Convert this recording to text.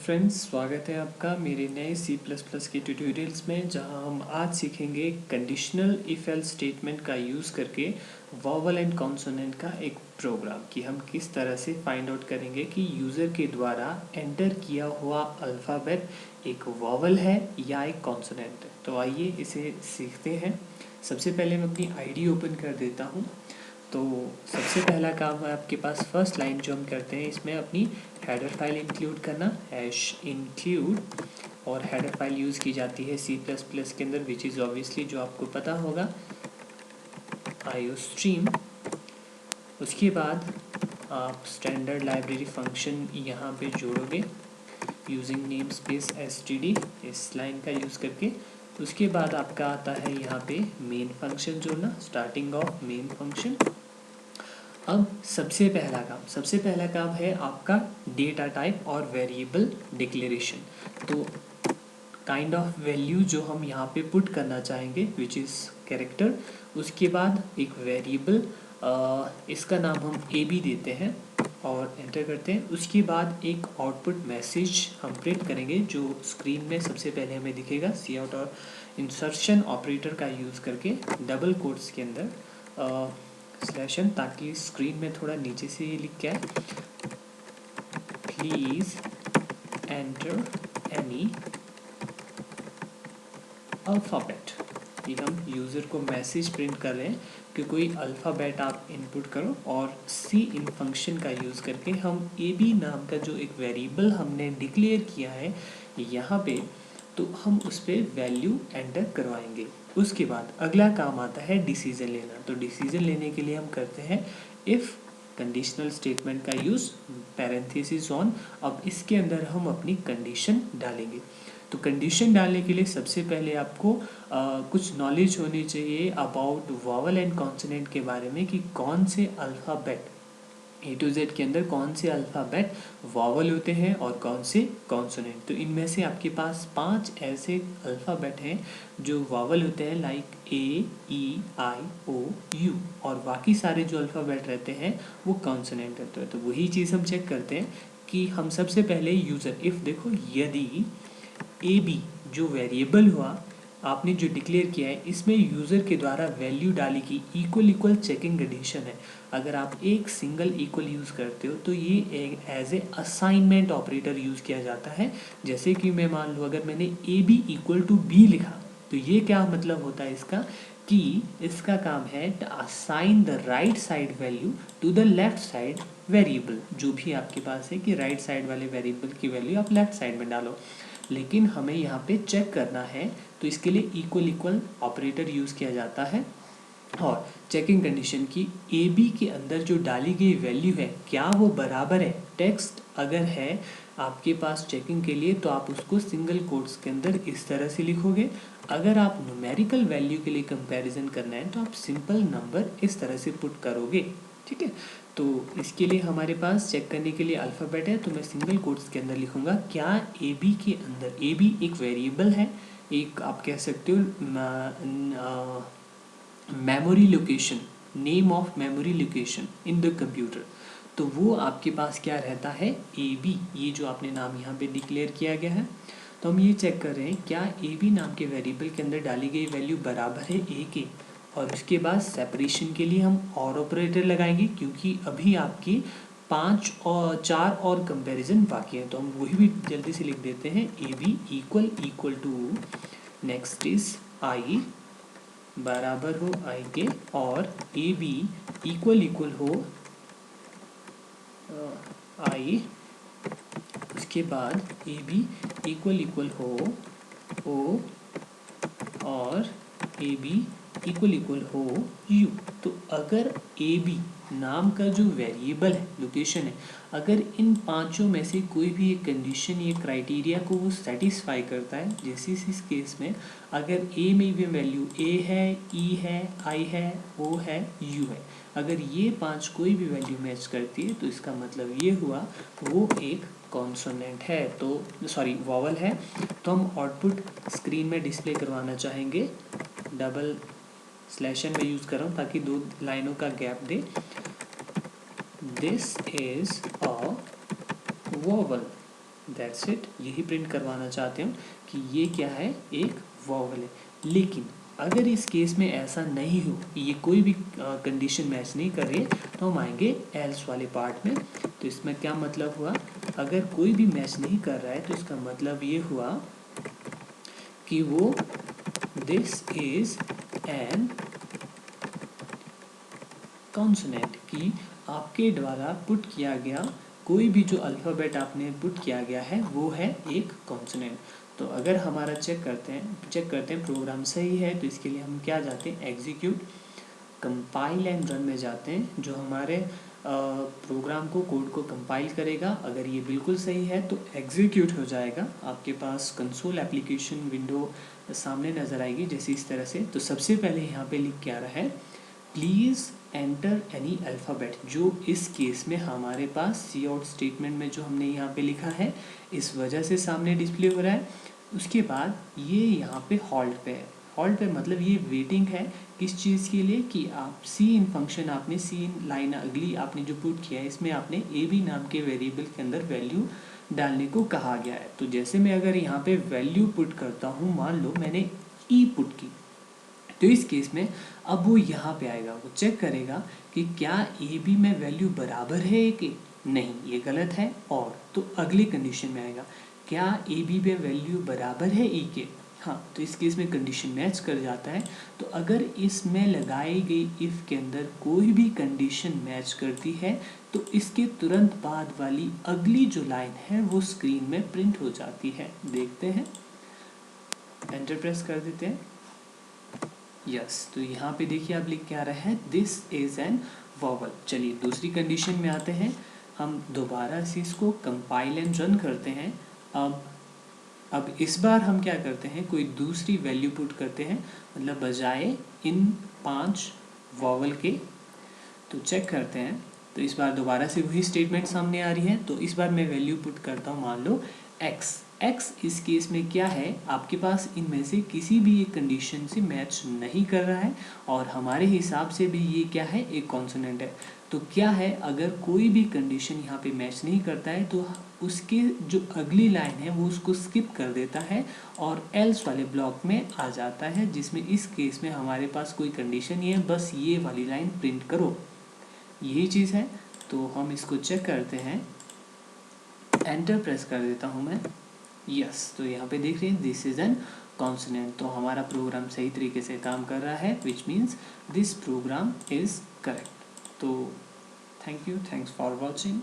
Friends, स्वागत है आपका मेरे नए C++ के ट्यूटोरियल्स में, जहां हम आज सीखेंगे कंडीशनल इफ एल्स स्टेटमेंट का यूज़ करके वॉवल एंड कॉन्सोनेंट का एक प्रोग्राम कि हम किस तरह से फाइंड आउट करेंगे कि यूज़र के द्वारा एंटर किया हुआ अल्फ़ाबेट एक वॉवल है या एक कॉन्सोनेंट है। तो आइए इसे सीखते हैं। सबसे पहले मैं अपनी आईडी ओपन कर देता हूँ। तो सबसे पहला काम है आपके पास फर्स्ट लाइन जो हम करते हैं, इसमें अपनी हेडर फाइल इंक्लूड करना, #include। और हेडर फाइल यूज़ की जाती है C++ के अंदर, विच इज़ ऑब्वियसली जो आपको पता होगा IOStream। उसके बाद आप स्टैंडर्ड लाइब्रेरी फंक्शन यहाँ पे जोड़ोगे यूजिंग नेम स्पेस std, इस लाइन का यूज़ करके। उसके बाद आपका आता है यहाँ पे मेन फंक्शन जोड़ना, स्टार्टिंग ऑफ मेन फंक्शन। अब सबसे पहला काम है आपका डेटा टाइप और वेरिएबल डिक्लेरेशन। तो काइंड ऑफ वैल्यू जो हम यहाँ पे पुट करना चाहेंगे विच इज़ कैरेक्टर। उसके बाद एक वेरिएबल, इसका नाम हम AB देते हैं और एंटर करते हैं। उसके बाद एक आउटपुट मैसेज हम प्रिंट करेंगे जो स्क्रीन में सबसे पहले हमें दिखेगा काउट और इंसर्शन ऑपरेटर का यूज़ करके डबल कोट्स के अंदर /n, ताकि स्क्रीन में थोड़ा नीचे से ये लिख के आए, प्लीज़ एंटर एनी अल्फ़ाबेट। ये हम यूज़र को मैसेज प्रिंट कर रहे हैं कि कोई अल्फ़ाबेट आप इनपुट करो, और इन फंक्शन का यूज़ करके हम AB नाम का जो एक वेरिएबल हमने डिक्लेयर किया है यहाँ पे, तो हम उस पर वैल्यू एंटर करवाएंगे। उसके बाद अगला काम आता है डिसीजन लेना। तो डिसीजन लेने के लिए हम करते हैं इफ़ कंडीशनल स्टेटमेंट का यूज़, पैरेंथेसिस ऑन। अब इसके अंदर हम अपनी कंडीशन डालेंगे। तो कंडीशन डालने के लिए सबसे पहले आपको कुछ नॉलेज होनी चाहिए अबाउट वॉवल एंड कॉन्सोनेंट के बारे में, कि कौन से अल्फ़ाबेट A to Z के अंदर कौन से अल्फ़ाबेट वॉवल होते हैं और कौन से कॉन्सोनेंट। तो इनमें से आपके पास 5 ऐसे अल्फ़ाबेट हैं जो वॉवल होते हैं, like A, E, I, O, U, और बाकी सारे जो अल्फ़ाबेट रहते हैं वो कॉन्सोनेंट रहते हैं। तो वही चीज़ हम चेक करते हैं कि हम सबसे पहले यूज़र इफ़ देखो, यदि AB जो वेरिएबल हुआ आपने जो डिक्लेयर किया है, इसमें यूज़र के द्वारा वैल्यू डाली की इक्वल चेकिंग कंडीशन है। अगर आप एक सिंगल इक्वल यूज़ करते हो तो ये एक as a assignment operator use किया जाता है। जैसे कि मैं मान लो अगर मैंने AB = B लिखा, तो ये क्या मतलब होता है इसका, कि इसका काम है to assign the right side value to the left side variable. जो भी आपके पास है कि राइट साइड वाले वेरिएबल की वैल्यू आप लेफ्ट साइड में डालो, लेकिन हमें यहाँ पे चेक करना है, तो इसके लिए इक्वल ऑपरेटर यूज़ किया जाता है। और चेकिंग कंडीशन की AB के अंदर जो डाली गई वैल्यू है क्या वो बराबर है, टेक्स्ट अगर है आपके पास चेकिंग के लिए, तो आप उसको सिंगल कोट्स के अंदर इस तरह से लिखोगे। अगर आप न्यूमेरिकल वैल्यू के लिए कंपैरिजन करना है तो आप सिंपल नंबर इस तरह से पुट करोगे, ठीक है। तो इसके लिए हमारे पास चेक करने के लिए अल्फ़ाबेट है, तो मैं सिंगल कोट्स के अंदर लिखूँगा क्या AB के अंदर, AB एक वेरिएबल है, एक आप कह सकते हो memory location, name of memory location in the computer. तो वो आपके पास क्या रहता है, AB, ये जो आपने नाम यहाँ पे डिक्लेयर किया गया है। तो हम ये चेक कर रहे हैं क्या AB नाम के वेरिएबल के अंदर डाली गई वैल्यू बराबर है A के। और उसके बाद सेपरेशन के लिए हम और ऑपरेटर लगाएंगे, क्योंकि अभी आपकी 4 और कंपैरिजन बाकी है। तो हम वही भी जल्दी से लिख देते हैं, AB == नेक्स्ट इज I बराबर हो I के, और AB == हो I, उसके बाद AB == हो O, और AB == हो U। तो अगर AB नाम का जो वेरिएबल है, लोकेशन है, अगर इन पांचों में से कोई भी एक कंडीशन या क्राइटेरिया को वो सेटिस्फाई करता है, जैसे इस केस में अगर A में भी वैल्यू A है, E है, I है, O है, U है, अगर ये 5 कोई भी वैल्यू मैच करती है, तो इसका मतलब ये हुआ वो एक कॉन्सोनेंट है, तो सॉरी वॉवल है। तो हम आउटपुट स्क्रीन में डिस्प्ले करवाना चाहेंगे, /n में यूज़ कर रहा हूँ ताकि 2 लाइनों का gap they. This is a vowel, that's it, यही प्रिंट करवाना चाहते हूँ कि ये क्या है, एक वॉवल है। लेकिन अगर इस केस में ऐसा नहीं हो, ये कोई भी कंडीशन मैच नहीं कर रही है, तो हम आएंगे एल्स वाले पार्ट में। तो इसमें क्या मतलब हुआ, अगर कोई भी मैच नहीं कर रहा है तो इसका मतलब ये हुआ कि वो दिस इज एन कॉन्सोनेंट, कि आपके द्वारा पुट किया गया कोई भी जो अल्फ़ाबेट आपने पुट किया गया है वो है एक कॉन्सोनेंट। तो अगर हमारा चेक करते हैं प्रोग्राम सही है, तो इसके लिए हम क्या जाते हैं, एग्जीक्यूट, कंपाइल एंड रन में जाते हैं, जो हमारे प्रोग्राम को, कोड को कंपाइल करेगा। अगर ये बिल्कुल सही है तो एग्जीक्यूट हो जाएगा, आपके पास कंसोल एप्लीकेशन विंडो सामने नज़र आएगी जैसे इस तरह से। तो सबसे पहले यहाँ पे लिख के आ रहा है प्लीज़ एंटर एनी अल्फ़ाबेट, जो इस केस में हमारे पास सी आउट स्टेटमेंट में जो हमने यहाँ पे लिखा है इस वजह से सामने डिस्प्ले हो रहा है। उसके बाद ये यहाँ पे हॉल्ट पे है, हॉल्ट पे मतलब ये वेटिंग है किस चीज़ के लिए, कि आप सी इन फंक्शन, आपने सी इन लाइन अगली आपने जो पुट किया है इसमें आपने ए बी नाम के वेरिएबल के अंदर वैल्यू डालने को कहा गया है। तो जैसे मैं अगर यहाँ पे वैल्यू पुट करता हूँ, मान लो मैंने ई पुट की, तो इस केस में अब वो यहाँ पे आएगा, वो चेक करेगा कि क्या ए बी में वैल्यू बराबर है ए के, नहीं ये गलत है, और तो अगली कंडीशन में आएगा क्या ए बी में वैल्यू बराबर है ई के, हाँ, तो इस केस में कंडीशन मैच कर जाता है। तो अगर इसमें लगाई गई इफ़ के अंदर कोई भी कंडीशन मैच करती है तो इसके तुरंत बाद वाली अगली जो लाइन है वो स्क्रीन में प्रिंट हो जाती है। देखते हैं, एंटर प्रेस कर देते हैं, यस, तो यहाँ पे देखिए आप लिख के आ रहा है दिस इज़ एन वॉवल। चलिए दूसरी कंडीशन में आते हैं, हम दोबारा से इसको कंपाइल एंड रन करते हैं। अब इस बार हम क्या करते हैं, कोई दूसरी वैल्यू पुट करते हैं, मतलब बजाय इन 5 वॉवल के। तो चेक करते हैं, तो इस बार दोबारा से वही स्टेटमेंट सामने आ रही है। तो इस बार मैं वैल्यू पुट करता हूँ, मान लो x। इस केस में क्या है, आपके पास इनमें से किसी भी एक कंडीशन से मैच नहीं कर रहा है और हमारे हिसाब से भी ये क्या है, एक कॉन्सोनेंट है। तो क्या है, अगर कोई भी कंडीशन यहाँ पे मैच नहीं करता है तो उसके जो अगली लाइन है वो उसको स्किप कर देता है और एल्स वाले ब्लॉक में आ जाता है, जिसमें इस केस में हमारे पास कोई कंडीशन नहीं है, बस ये वाली लाइन प्रिंट करो, यही चीज़ है। तो हम इसको चेक करते हैं, एंटर प्रेस कर देता हूँ मैं, यस, तो यहाँ पे देख रहे हैं दिस इज़ एन कॉन्सोनेंट। तो हमारा प्रोग्राम सही तरीके से काम कर रहा है, which means this program is correct. तो thank you, thanks for watching.